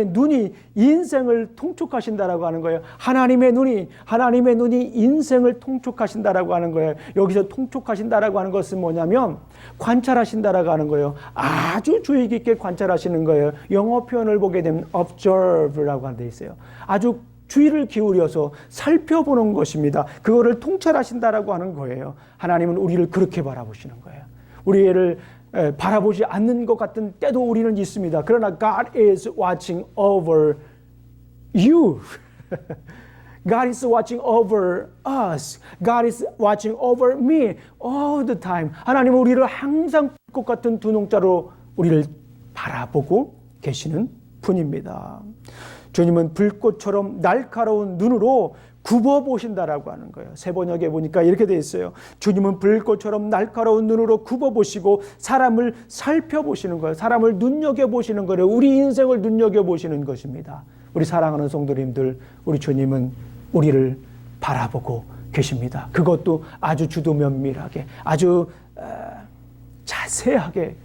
눈이 인생을 통촉하신다라고 하는 거예요. 하나님의 눈이 인생을 통촉하신다라고 하는 거예요. 여기서 통촉하신다라고 하는 것은 뭐냐면 관찰하신다라고 하는 거예요. 아주 주의 깊게 관찰하시는 거예요. 영어 표현을 보게 되면 observe라고 하는 데 있어요. 아주 주의를 기울여서 살펴보는 것입니다. 그거를 통찰하신다라고 하는 거예요. 하나님은 우리를 그렇게 바라보시는 거예요. 우리를 바라보지 않는 것 같은 때도 우리는 있습니다. 그러나 God is watching over you. God is watching over us. God is watching over me all the time. 하나님은 우리를 항상 불꽃 같은 두 눈자로 우리를 바라보고 계시는 분입니다. 주님은 불꽃처럼 날카로운 눈으로 굽어보신다라고 하는 거예요. 새 번역에 보니까 이렇게 돼 있어요. 주님은 불꽃처럼 날카로운 눈으로 굽어보시고 사람을 살펴보시는 거예요. 사람을 눈여겨보시는 거예요. 우리 인생을 눈여겨보시는 것입니다. 우리 사랑하는 성도님들, 우리 주님은 우리를 바라보고 계십니다. 그것도 아주 주도면밀하게, 아주 자세하게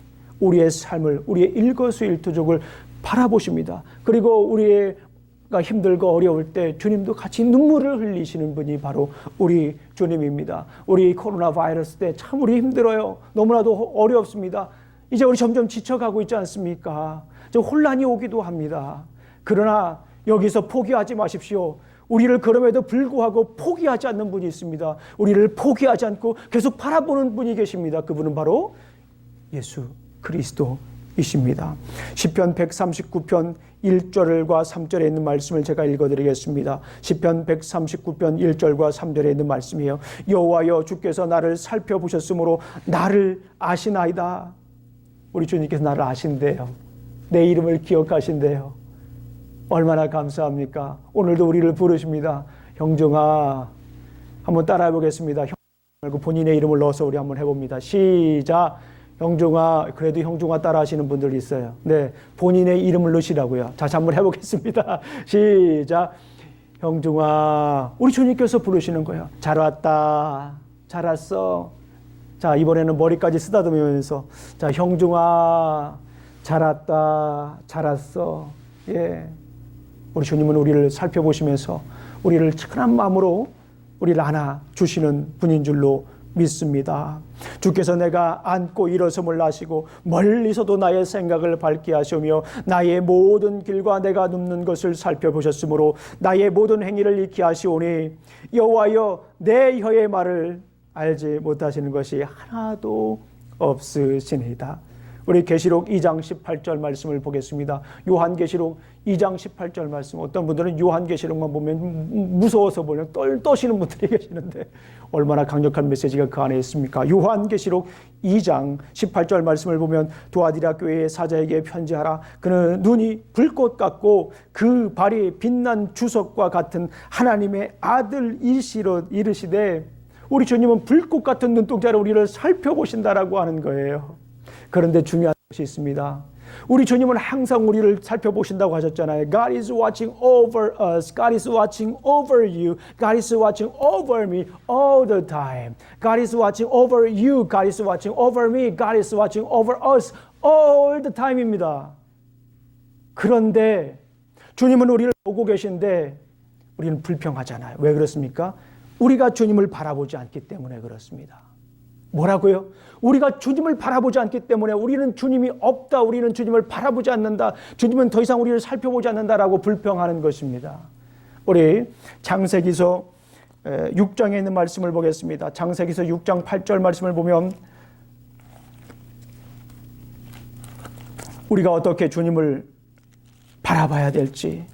우리의 삶을, 우리의 일거수일투족을 바라보십니다. 그리고 우리가 힘들고 어려울 때 주님도 같이 눈물을 흘리시는 분이 바로 우리 주님입니다. 우리 코로나 바이러스 때 참 우리 힘들어요. 너무나도 어렵습니다. 이제 우리 점점 지쳐가고 있지 않습니까? 좀 혼란이 오기도 합니다. 그러나 여기서 포기하지 마십시오. 우리를 그럼에도 불구하고 포기하지 않는 분이 있습니다. 우리를 포기하지 않고 계속 바라보는 분이 계십니다. 그분은 바로 예수 그리스도이십니다. 시편 139편 1절과 3절에 있는 말씀을 제가 읽어드리겠습니다. 시편 139편 1절과 3절에 있는 말씀이에요. 여호와여 주께서 나를 살펴보셨으므로 나를 아시나이다. 우리 주님께서 나를 아신대요. 내 이름을 기억하신대요. 얼마나 감사합니까? 오늘도 우리를 부르십니다. 형종아, 한번 따라해 보겠습니다. 형 말고 본인의 이름을 넣어서 우리 한번 해봅니다. 시작. 형중아, 그래도 형중아 따라 하시는 분들이 있어요. 네, 본인의 이름을 넣으시라고요. 자, 한번 해보겠습니다. 시작. 형중아, 우리 주님께서 부르시는 거예요. 잘 왔다, 잘 왔어. 자, 이번에는 머리까지 쓰다듬으면서, 자, 형중아, 잘 왔다, 잘 왔어. 예, 우리 주님은 우리를 살펴보시면서 우리를 착한 마음으로 우리를 안아주시는 분인 줄로 믿습니다. 주께서 내가 앉고 일어섬을 아시고 멀리서도 나의 생각을 밝게 하시며 나의 모든 길과 내가 눕는 것을 살펴보셨으므로 나의 모든 행위를 익히 하시오니 여호와여 내 혀의 말을 알지 못하시는 것이 하나도 없으시니이다. 우리 계시록 2장 18절 말씀을 보겠습니다. 요한계시록 2장 18절 말씀. 어떤 분들은 요한계시록만 보면 무서워서 보면 떠시는 분들이 계시는데 얼마나 강력한 메시지가 그 안에 있습니까? 요한계시록 2장 18절 말씀을 보면 두아디라 교회의 사자에게 편지하라. 그는 눈이 불꽃 같고 그 발이 빛난 주석과 같은 하나님의 아들이시로 이르시되 우리 주님은 불꽃 같은 눈동자로 우리를 살펴보신다라고 하는 거예요. 그런데 중요한 것이 있습니다. 우리 주님은 항상 우리를 살펴보신다고 하셨잖아요. God is watching over us. God is watching over you. God is watching over me all the time. God is watching over you. God is watching over me. God is watching over us all the time입니다. 그런데 주님은 우리를 보고 계신데 우리는 불평하잖아요. 왜 그렇습니까? 우리가 주님을 바라보지 않기 때문에 그렇습니다. 뭐라고요? 우리가 주님을 바라보지 않기 때문에 우리는 주님이 없다. 우리는 주님을 바라보지 않는다. 주님은 더 이상 우리를 살펴보지 않는다라고 불평하는 것입니다. 우리 창세기서 6장에 있는 말씀을 보겠습니다. 창세기서 6장 8절 말씀을 보면 우리가 어떻게 주님을 바라봐야 될지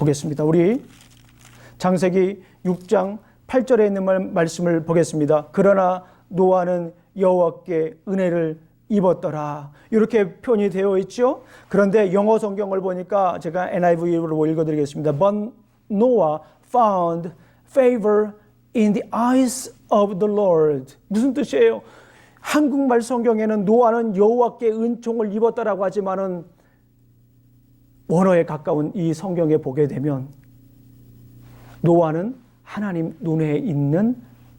보겠습니다. 우리 창세기 6장 8절에 있는 말씀을 보겠습니다. 그러나 노아는 여호와께 은혜를 입었더라. 이렇게 표현이 되어 있죠. 그런데 영어 성경을 보니까 제가 NIV로 읽어드리겠습니다. But Noah found favor in the eyes of the Lord. 무슨 뜻이에요? 한국말 성경에는 노아는 여호와께 은총을 입었다라고 하지만은 원어에 가까운 이 성경에 보게 되면 노아는 하나님 눈에 있는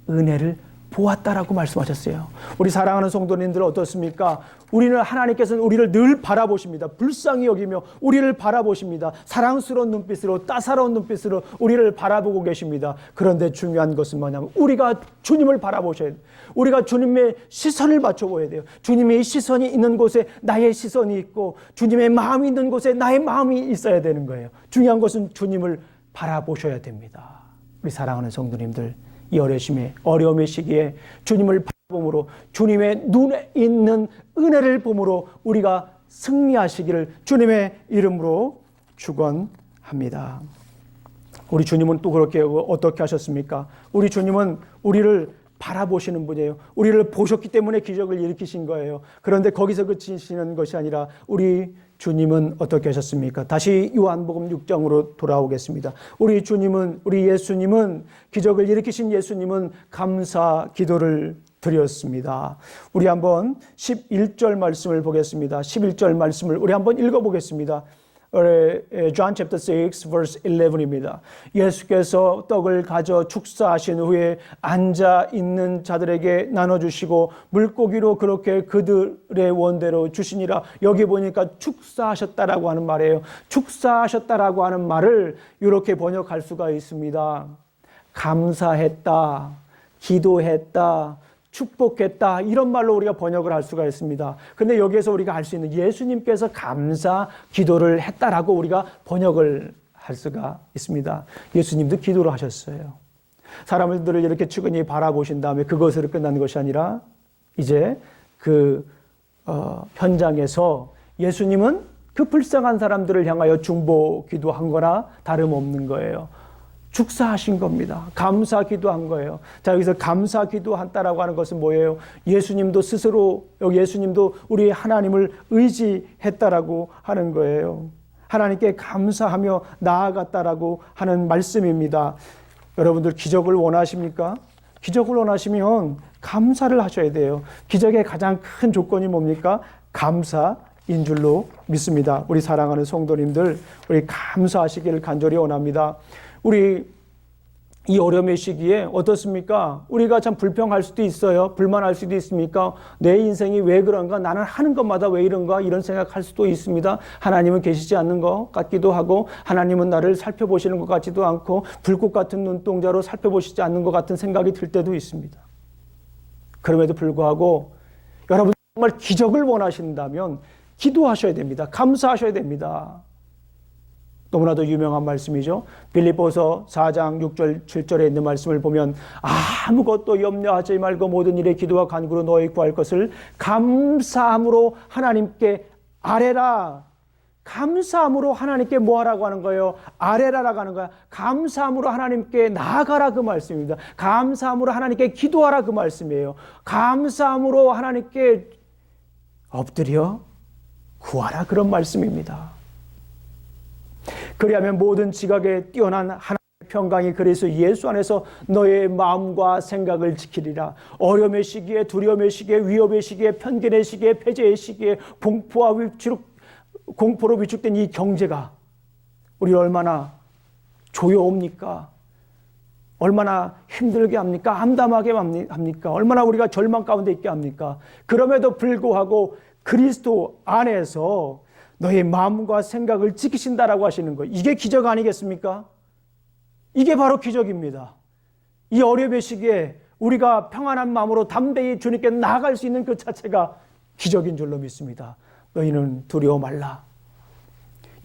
은혜를 보았다라고 말씀하셨어요. 우리 사랑하는 성도님들 어떻습니까? 우리는 하나님께서는 우리를 늘 바라보십니다. 불쌍히 여기며 우리를 바라보십니다. 사랑스러운 눈빛으로 따사로운 눈빛으로 우리를 바라보고 계십니다. 그런데 중요한 것은 뭐냐면 우리가 주님을 바라보셔야 돼요. 우리가 주님의 시선을 맞춰보아야 돼요. 주님의 시선이 있는 곳에 나의 시선이 있고 주님의 마음이 있는 곳에 나의 마음이 있어야 되는 거예요. 중요한 것은 주님을 바라보셔야 됩니다. 우리 사랑하는 성도님들 이 어려움의 시기에 주님을 바라봄으로 주님의 눈에 있는 은혜를 봄으로 우리가 승리하시기를 주님의 이름으로 축원합니다. 우리 주님은 또 그렇게 어떻게 하셨습니까? 우리 주님은 우리를 바라보시는 분이에요. 우리를 보셨기 때문에 기적을 일으키신 거예요. 그런데 거기서 그치시는 것이 아니라 우리 주님은 어떻게 하셨습니까? 다시 요한복음 6장으로 돌아오겠습니다. 우리 예수님은 기적을 일으키신 예수님은 감사 기도를 드렸습니다. 우리 한번 11절 말씀을 보겠습니다. 11절 말씀을 우리 한번 읽어보겠습니다. John chapter 6 verse 11입니다. 예수께서 떡을 가져 축사하신 후에 앉아 있는 자들에게 나눠주시고 물고기로 그렇게 그들의 원대로 주시니라. 여기 보니까 축사하셨다라고 하는 말이에요. 축사하셨다라고 하는 말을 이렇게 번역할 수가 있습니다. 감사했다, 기도했다, 축복했다 이런 말로 우리가 번역을 할 수가 있습니다. 근데 여기에서 우리가 할 수 있는 예수님께서 감사 기도를 했다라고 우리가 번역을 할 수가 있습니다. 예수님도 기도를 하셨어요. 사람들을 이렇게 측은히 바라보신 다음에 그것으로 끝나는 것이 아니라 이제 그 현장에서 예수님은 그 불쌍한 사람들을 향하여 중보 기도한 거나 다름없는 거예요. 축사하신 겁니다. 감사 기도한 거예요. 자, 여기서 감사 기도한다라고 하는 것은 뭐예요? 예수님도 스스로 예수님도 우리 하나님을 의지했다라고 하는 거예요. 하나님께 감사하며 나아갔다라고 하는 말씀입니다. 여러분들 기적을 원하십니까? 기적을 원하시면 감사를 하셔야 돼요. 기적의 가장 큰 조건이 뭡니까? 감사인 줄로 믿습니다. 우리 사랑하는 성도님들, 우리 감사하시기를 간절히 원합니다. 우리 이 어려움의 시기에 어떻습니까? 우리가 참 불평할 수도 있어요. 불만할 수도 있습니까? 내 인생이 왜 그런가? 나는 하는 것마다 왜 이런가? 이런 생각할 수도 있습니다. 하나님은 계시지 않는 것 같기도 하고, 하나님은 나를 살펴보시는 것 같지도 않고, 불꽃 같은 눈동자로 살펴보시지 않는 것 같은 생각이 들 때도 있습니다. 그럼에도 불구하고 여러분 정말 기적을 원하신다면 기도하셔야 됩니다. 감사하셔야 됩니다. 너무나도 유명한 말씀이죠. 빌립보서 4장 6절 7절에 있는 말씀을 보면 아무것도 염려하지 말고 모든 일에 기도와 간구로 너희 구할 것을 감사함으로 하나님께 아뢰라. 감사함으로 하나님께 뭐 하라고 하는 거예요? 아뢰라라고 하는 거야. 감사함으로 하나님께 나아가라 그 말씀입니다. 감사함으로 하나님께 기도하라 그 말씀이에요. 감사함으로 하나님께 엎드려 구하라 그런 말씀입니다. 그리하면 모든 지각에 뛰어난 하나님의 평강이 그리스도 예수 안에서 너의 마음과 생각을 지키리라. 어려움의 시기에, 두려움의 시기에, 위협의 시기에, 편견의 시기에, 패제의 시기에, 공포로 위축된 이 경제가 우리를 얼마나 조여옵니까? 얼마나 힘들게 합니까? 암담하게 합니까? 얼마나 우리가 절망 가운데 있게 합니까? 그럼에도 불구하고 그리스도 안에서 너의 마음과 생각을 지키신다라고 하시는 거예요. 이게 기적 아니겠습니까? 이게 바로 기적입니다. 이 어려움의 시기에 우리가 평안한 마음으로 담대히 주님께 나아갈 수 있는 그 자체가 기적인 줄로 믿습니다. 너희는 두려워 말라.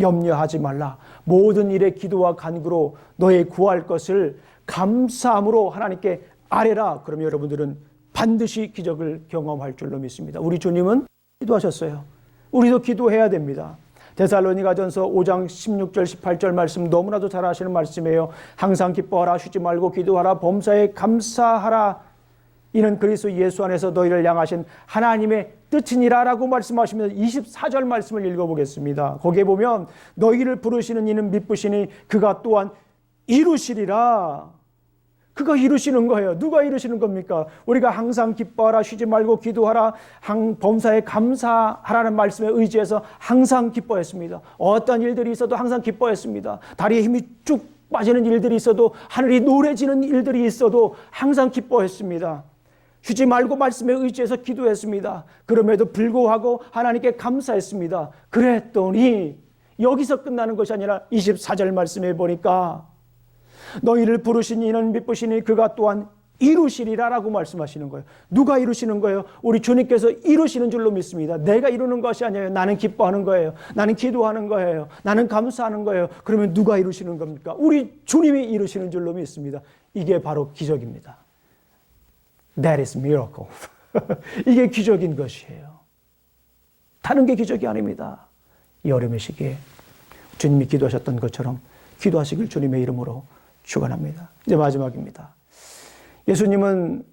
염려하지 말라. 모든 일에 기도와 간구로 너의 구할 것을 감사함으로 하나님께 아뢰라. 그러면 여러분들은 반드시 기적을 경험할 줄로 믿습니다. 우리 주님은 기도하셨어요. 우리도 기도해야 됩니다. 데살로니가전서 5장 16절 18절 말씀 너무나도 잘 아시는 말씀이에요. 항상 기뻐하라. 쉬지 말고 기도하라. 범사에 감사하라. 이는 그리스도 예수 안에서 너희를 향하신 하나님의 뜻이니라 라고 말씀하시면서 24절 말씀을 읽어보겠습니다. 거기에 보면 너희를 부르시는 이는 미쁘시니 그가 또한 이루시리라. 그가 이루시는 거예요. 누가 이루시는 겁니까? 우리가 항상 기뻐하라, 쉬지 말고 기도하라, 범사에 감사하라는 말씀에 의지해서 항상 기뻐했습니다. 어떤 일들이 있어도 항상 기뻐했습니다. 다리에 힘이 쭉 빠지는 일들이 있어도, 하늘이 노래지는 일들이 있어도 항상 기뻐했습니다. 쉬지 말고 말씀에 의지해서 기도했습니다. 그럼에도 불구하고 하나님께 감사했습니다. 그랬더니 여기서 끝나는 것이 아니라 24절 말씀에 보니까 너희를 부르신 이는 미쁘시니 그가 또한 이루시리라 라고 말씀하시는 거예요. 누가 이루시는 거예요? 우리 주님께서 이루시는 줄로 믿습니다. 내가 이루는 것이 아니에요. 나는 기뻐하는 거예요. 나는 기도하는 거예요. 나는 감사하는 거예요. 그러면 누가 이루시는 겁니까? 우리 주님이 이루시는 줄로 믿습니다. 이게 바로 기적입니다. That is miracle. 이게 기적인 것이에요. 다른 게 기적이 아닙니다. 이 어려움의 시기에 주님이 기도하셨던 것처럼 기도하시길 주님의 이름으로 축원합니다. 이제 마지막입니다. 예수님은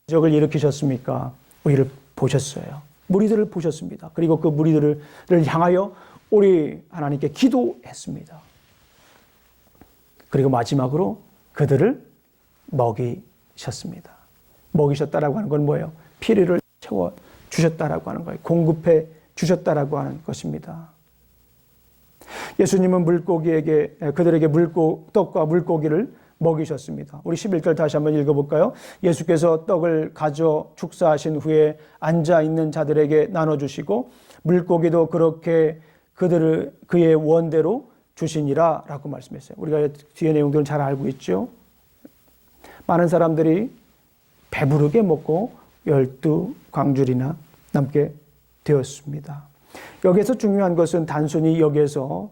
기적을 일으키셨습니까? 우리를 보셨어요. 무리들을 보셨습니다. 그리고 그 무리들을 향하여 우리 하나님께 기도했습니다. 그리고 마지막으로 그들을 먹이셨습니다. 먹이셨다라고 하는 건 뭐예요? 필요를 채워 주셨다라고 하는 거예요. 공급해 주셨다라고 하는 것입니다. 예수님은 그들에게 떡과 물고기를 먹이셨습니다. 우리 11절 다시 한번 읽어볼까요? 예수께서 떡을 가져 축사하신 후에 앉아있는 자들에게 나눠주시고 물고기도 그렇게 그의 원대로 주시니라 라고 말씀했어요. 우리가 뒤에 내용들은 잘 알고 있죠. 많은 사람들이 배부르게 먹고 12광줄이나 남게 되었습니다. 여기서 중요한 것은 단순히 여기에서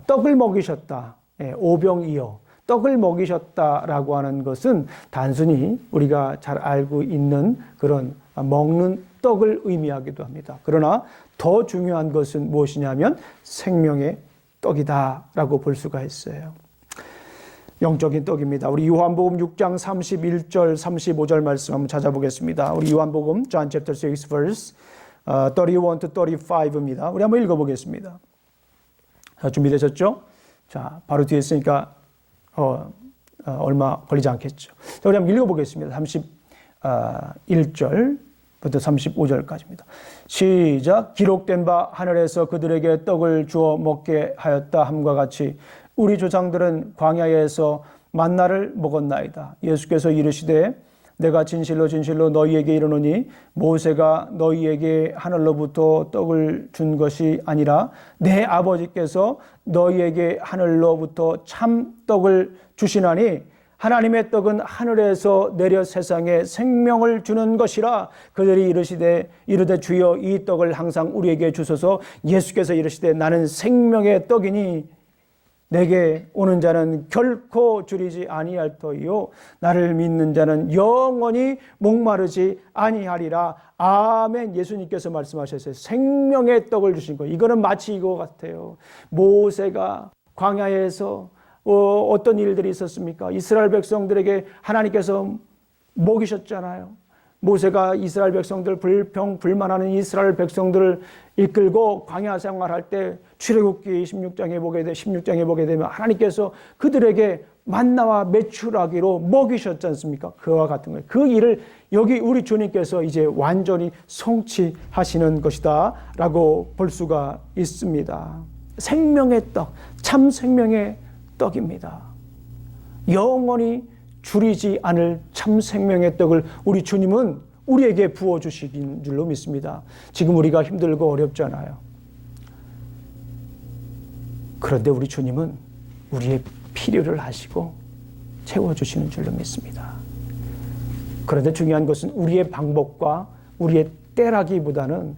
떡을 먹이셨다, 오병이어 떡을 먹이셨다라고 하는 것은 단순히 우리가 잘 알고 있는 그런 먹는 떡을 의미하기도 합니다. 그러나 더 중요한 것은 무엇이냐면 생명의 떡이다라고 볼 수가 있어요. 영적인 떡입니다. 우리 요한복음 6장 31절 35절 말씀 한번 찾아보겠습니다. 우리 요한복음 John chapter 6 verse 31 to 35입니다. 우리 한번 읽어보겠습니다. 자, 준비되셨죠? 자, 바로 뒤에 있으니까 얼마 걸리지 않겠죠. 자, 우리 한번 읽어보겠습니다. 1절부터 35절까지입니다. 시작. 기록된 바 하늘에서 그들에게 떡을 주어 먹게 하였다 함과 같이 우리 조상들은 광야에서 만나를 먹었나이다. 예수께서 이르시되 내가 진실로 진실로 너희에게 이르노니 모세가 너희에게 하늘로부터 떡을 준 것이 아니라 내 아버지께서 너희에게 하늘로부터 참 떡을 주시나니 하나님의 떡은 하늘에서 내려 세상에 생명을 주는 것이라. 그들이 이르되 주여 이 떡을 항상 우리에게 주소서. 예수께서 이르시되 나는 생명의 떡이니 내게 오는 자는 결코 줄이지 아니할 터이요 나를 믿는 자는 영원히 목마르지 아니하리라. 아멘. 예수님께서 말씀하셨어요. 생명의 떡을 주신 거예요. 이거는 마치 이거 같아요. 모세가 광야에서 어떤 일들이 있었습니까? 이스라엘 백성들에게 하나님께서 먹이셨잖아요. 모세가 이스라엘 백성들 불평불만하는 이스라엘 백성들을 이끌고 광야 생활할 때 출애굽기 16장에 보게 되면 하나님께서 그들에게 만나와 메추라기로 먹이셨지 않습니까? 그와 같은 거예요. 그 일을 여기 우리 주님께서 이제 완전히 성취하시는 것이다 라고 볼 수가 있습니다. 생명의 떡, 참 생명의 떡입니다. 영원히 줄이지 않을 참 생명의 떡을 우리 주님은 우리에게 부어주시는 줄로 믿습니다. 지금 우리가 힘들고 어렵잖아요. 그런데 우리 주님은 우리의 필요를 하시고 채워주시는 줄로 믿습니다. 그런데 중요한 것은 우리의 방법과 우리의 때라기보다는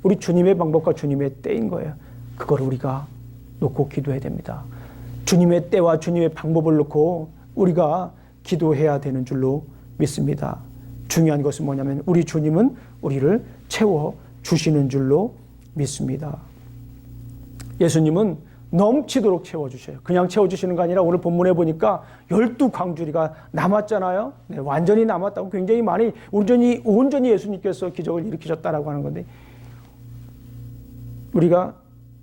우리 주님의 방법과 주님의 때인 거예요. 그걸 우리가 놓고 기도해야 됩니다. 주님의 때와 주님의 방법을 놓고 우리가 기도해야 되는 줄로 믿습니다. 중요한 것은 뭐냐면 우리 주님은 우리를 채워주시는 줄로 믿습니다. 예수님은 넘치도록 채워주셔요. 그냥 채워주시는 거 아니라 오늘 본문에 보니까 12광주리가 남았잖아요. 네, 완전히 남았다고 굉장히 많이 온전히 예수님께서 기적을 일으키셨다라고 하는 건데 우리가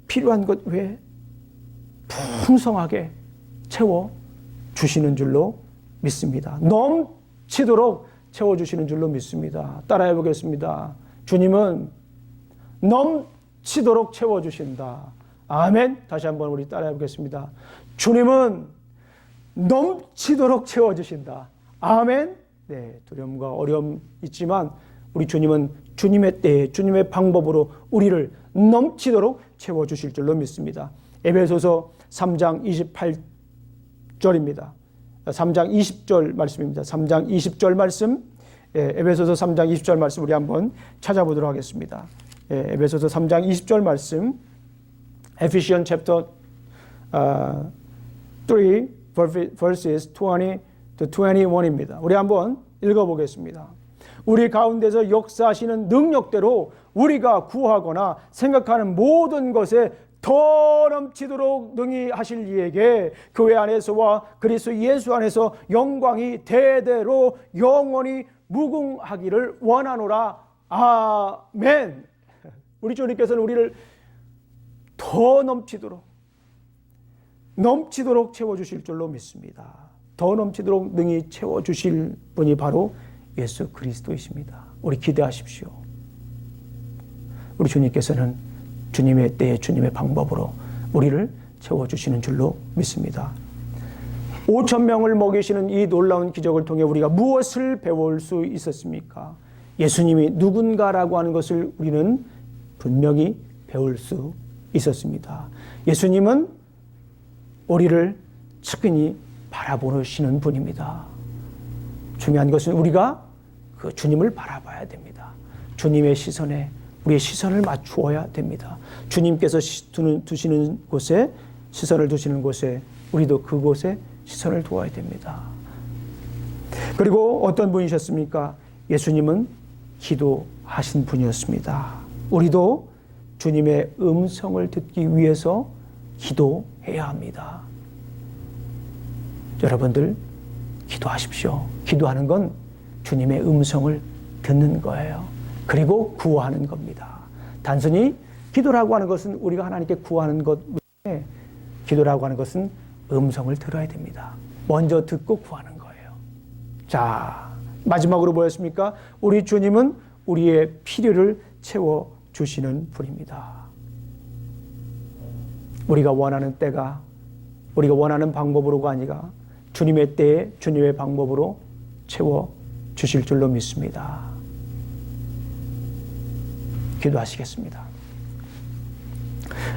필요한 것 외에 풍성하게 채워주시는 줄로 믿습니다. 넘치도록 채워주시는 줄로 믿습니다. 따라해 보겠습니다. 주님은 넘치도록 채워주신다. 아멘. 다시 한번 우리 따라해 보겠습니다. 주님은 넘치도록 채워주신다. 아멘. 네, 두려움과 어려움 있지만 우리 주님은 주님의 때에 주님의 방법으로 우리를 넘치도록 채워주실 줄로 믿습니다. 에베소서 3장 28절입니다. 3장 20절 말씀입니다. 3장 20절 말씀, 에베소서 3장 20절 말씀 우리 한번 찾아보도록 하겠습니다. 에베소서 3장 20절 말씀, Ephesians chapter 3 verses 20 to 21입니다. 우리 한번 읽어보겠습니다. 우리 가운데서 역사하시는 능력대로 우리가 구하거나 생각하는 모든 것에 더 넘치도록 능히 하실 이에게 교회 안에서와 그리스도 예수 안에서 영광이 대대로 영원히 무궁하기를 원하노라. 아멘. 우리 주님께서는 우리를 더 넘치도록 채워주실 줄로 믿습니다. 더 넘치도록 능히 채워주실 분이 바로 예수 그리스도이십니다. 우리 기대하십시오. 우리 주님께서는 주님의 때에 주님의 방법으로 우리를 채워주시는 줄로 믿습니다. 5,000명을 먹이시는 이 놀라운 기적을 통해 우리가 무엇을 배울 수 있었습니까? 예수님이 누군가라고 하는 것을 우리는 분명히 배울 수 있었습니다. 예수님은 우리를 측은히 바라보시는 분입니다. 중요한 것은 우리가 그 주님을 바라봐야 됩니다. 주님의 시선에 우리의 시선을 맞추어야 됩니다. 주님께서 두시는 곳에 시선을 두시는 곳에 우리도 그곳에 시선을 두어야 됩니다. 그리고 어떤 분이셨습니까? 예수님은 기도하신 분이었습니다. 우리도 주님의 음성을 듣기 위해서 기도해야 합니다. 여러분들 기도하십시오. 기도하는 건 주님의 음성을 듣는 거예요. 그리고 구하는 겁니다. 단순히 기도라고 하는 것은 우리가 하나님께 구하는 것 외에 기도라고 하는 것은 음성을 들어야 됩니다. 먼저 듣고 구하는 거예요. 자, 마지막으로 뭐였습니까? 우리 주님은 우리의 필요를 채워주시는 분입니다. 우리가 원하는 때가 우리가 원하는 방법으로가 아니라 주님의 때에 주님의 방법으로 채워주실 줄로 믿습니다. 기도하시겠습니다.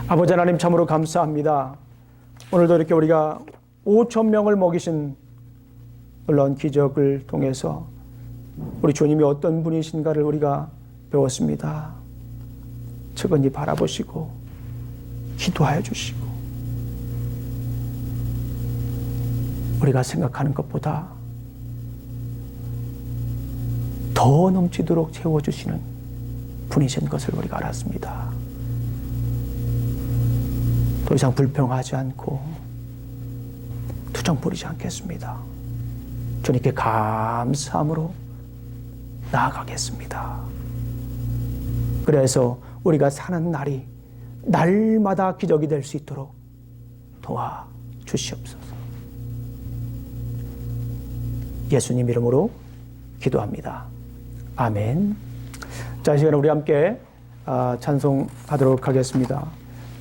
아버지 하나님 참으로 감사합니다. 오늘도 이렇게 우리가 5,000명을 먹이신 놀라운 기적을 통해서 우리 주님이 어떤 분이신가를 우리가 배웠습니다. 측은히 바라보시고 기도하여 주시고 우리가 생각하는 것보다 더 넘치도록 채워주시는 분이신 것을 우리가 알았습니다. 더 이상 불평하지 않고 투정 부리지 않겠습니다. 주님께 감사함으로 나아가겠습니다. 그래서 우리가 사는 날이 날마다 기적이 될 수 있도록 도와주시옵소서. 예수님 이름으로 기도합니다. 아멘. 자, 이 시간에 우리 함께 찬송하도록 하겠습니다.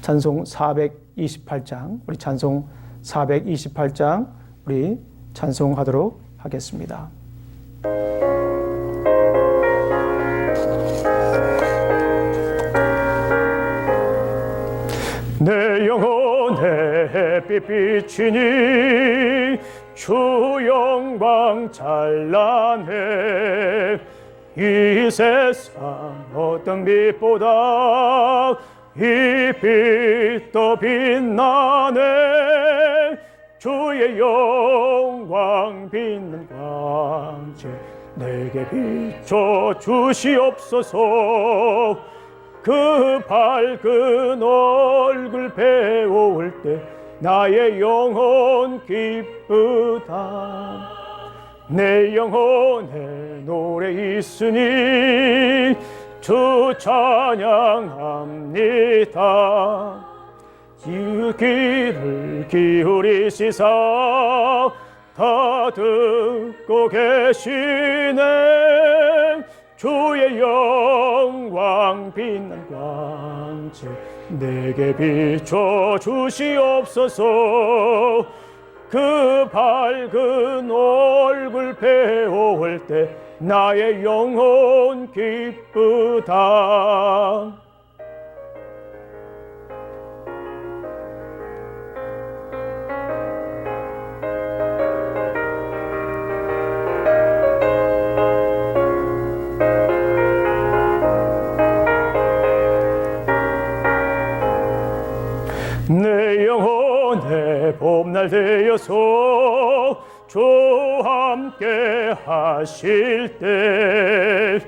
찬송 428장, 우리 찬송 428장 우리 찬송하도록 하겠습니다. 내 영혼의 햇빛 비치니 주 영광 찬란해. 이 세상 어떤 빛보다 이 빛 더 빛나네. 주의 영광 빛는 광채 내게 비춰 주시옵소서. 그 밝은 얼굴 배울 때 나의 영혼 기쁘다. 내 영혼에 노래 있으니 주 찬양합니다. 이 귀를 기울이시사 다 듣고 계시네. 주의 영광 빛난 광채 내게 비춰 주시옵소서. 그 밝은 얼굴 배울 때 나의 영혼 기쁘다. 내 영혼의 봄날 되어서 주 함께 하실 때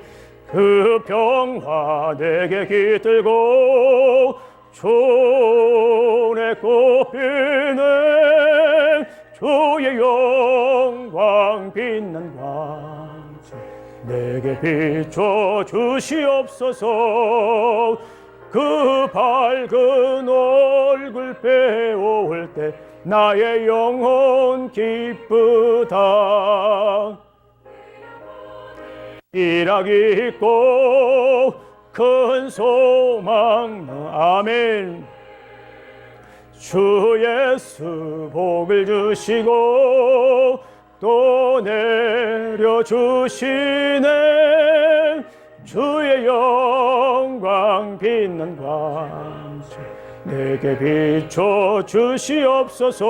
그 평화 내게 깃들고 손에 꼽히네. 주의 영광 빛난 광채 내게 비춰 주시옵소서. 그 밝은 얼굴 배울 때 나의 영혼 기쁘다. 일하기 있고 큰 소망. 아멘. 주 예수 복을 주시고 또 내려주시네. 주의 영광 빛난 광채 내게 비춰 주시옵소서.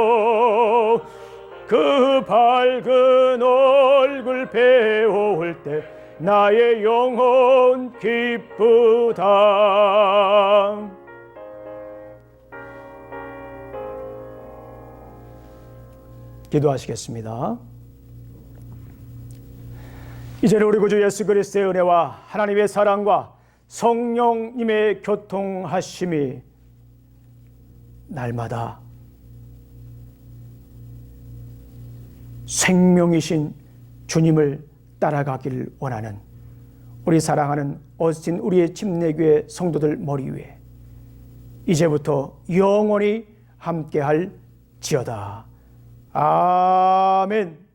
그 밝은 얼굴 배울 때 나의 영혼 기쁘다. 기도하시겠습니다. 이제는 우리 구주 예수 그리스도의 은혜와 하나님의 사랑과 성령님의 교통하심이 날마다 생명이신 주님을 따라가길 원하는 우리 사랑하는 어스틴 우리의 침례교회 성도들 머리 위에 이제부터 영원히 함께할 지어다. 아멘.